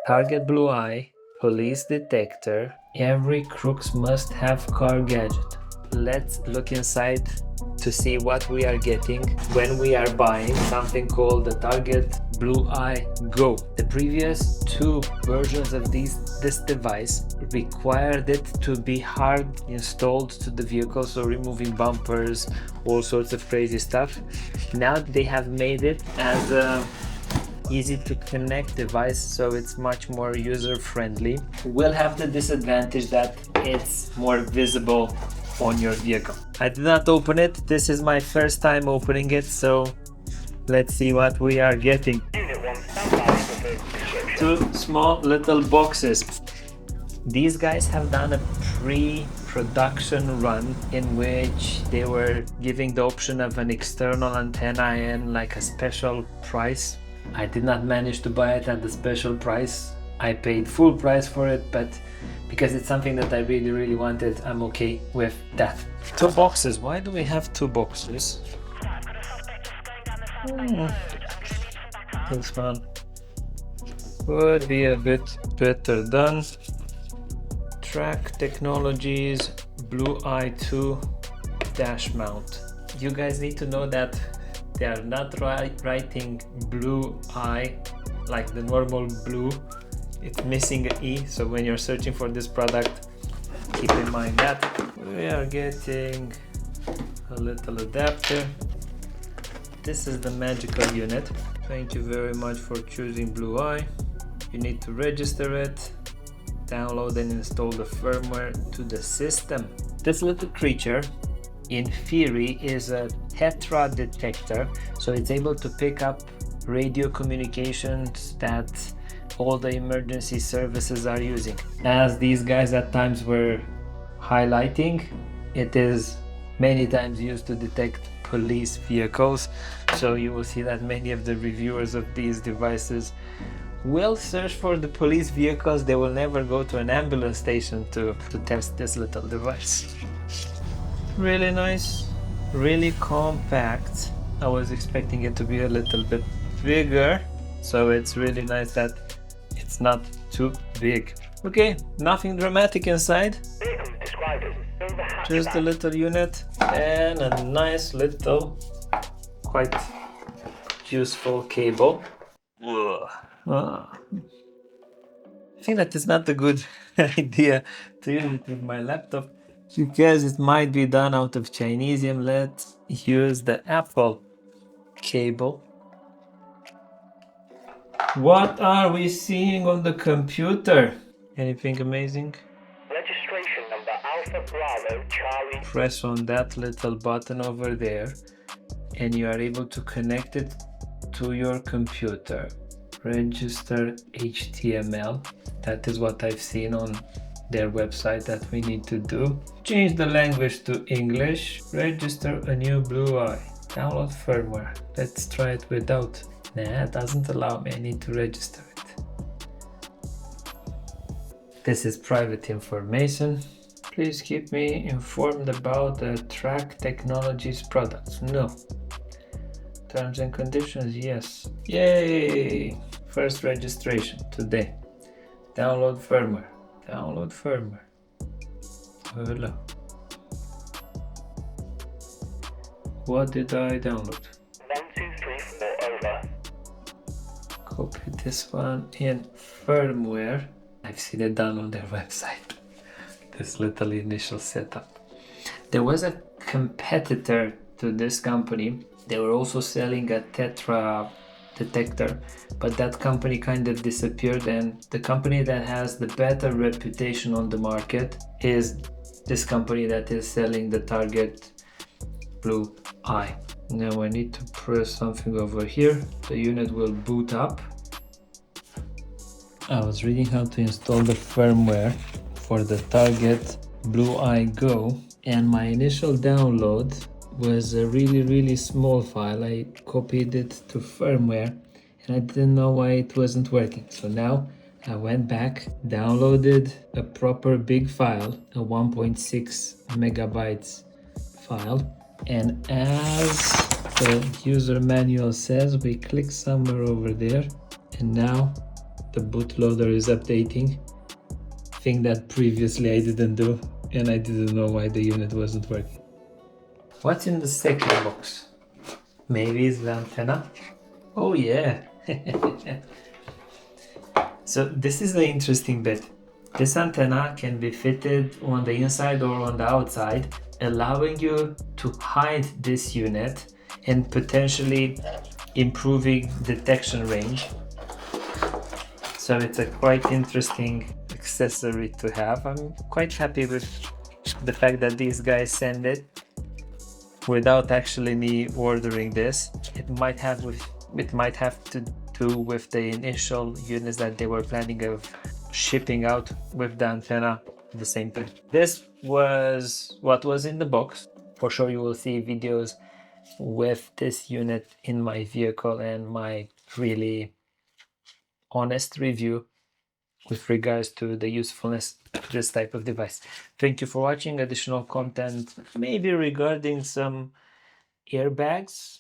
Target Blue Eye, Police Detector, every crooks must have car gadget. Let's look inside to see what we are getting when we are buying something called the Target Blue Eye Go. The previous two versions of this device required it to be hard installed to the vehicle, so removing bumpers, all sorts of crazy stuff. Now they have made it as a easy to connect device, so it's much more user friendly. Will have the disadvantage that it's more visible on your vehicle. I did not open it. This is my first time opening it, so let's see what we are getting. Two small little boxes. These guys have done a pre-production run in which they were giving the option of an external antenna and like a special price. I did not manage to buy it at the special price. I paid full price for it, but because it's something that I really wanted, I'm okay with that. Two boxes. Why do we have two boxes? This one would be a bit better done. Track Technologies Blue Eye 2 dash mount. You guys need to know that they are not writing Blue Eye like the normal blue. It's missing an E, so when you're searching for this product, keep in mind that. We are getting a little adapter. This is the magical unit. Thank you very much for choosing Blue Eye. You need to register it, download and install the firmware to the system. This little creature in theory is a Tetra detector, so it's able to pick up radio communications that all the emergency services are using. As these guys at times were highlighting, it is many times used to detect police vehicles, so you will see that many of the reviewers of these devices will search for the police vehicles. They will never go to an ambulance station to test this little device. Really nice, really compact. I was expecting it to be a little bit bigger, so it's really nice that it's not too big. Okay, nothing dramatic inside. Just a little unit and a nice little, quite useful cable. I think that is not a good idea to use it with my laptop because it might be done out of Chinesium. Let's use the Apple cable. What are we seeing on the computer? Anything amazing? Registration number Alpha Bravo Charlie. Press on that little button over there and you are able to connect it to your computer. Register HTML. That is what I've seen on their website that we need to do. Change the language to English. Register a new Blue Eye. Download firmware. Let's try it without. Nah, it doesn't allow me. I need to register it. This is private information. Please keep me informed about the Track Technologies products. No. Terms and conditions, yes. Yay! First registration today. Download firmware. Download firmware. Hello. What did I download? 1, 2, 3, 4 over. Copy this one in firmware. I've seen it done on their website. This little initial setup. There was a competitor to this company. They were also selling a Tetra detector, but that company kind of disappeared, and the company that has the better reputation on the market is this company that is selling the Target Blue Eye. Now I need to press something over here. The unit will boot up. I was reading how to install the firmware for the Target Blue Eye Go, and my initial download was a really small file. I copied it to firmware and I didn't know why it wasn't working. So now I went back, downloaded a proper big file, a 1.6 megabytes file, and as the user manual says, we click somewhere over there and now the bootloader is updating. Thing that previously I didn't do, and I didn't know why the unit wasn't working. What's in the second box? Maybe it's the antenna? Oh yeah! So this is the interesting bit. This antenna can be fitted on the inside or on the outside, allowing you to hide this unit and potentially improving detection range. So it's a quite interesting accessory to have. I'm quite happy with the fact that these guys send it without actually me ordering this. It might have to do with the initial units that they were planning of shipping out with the antenna at the same time. This was what was in the box. For sure you will see videos with this unit in my vehicle and my really honest review with regards to the usefulness of this type of device. Thank you for watching. Additional content maybe regarding some airbags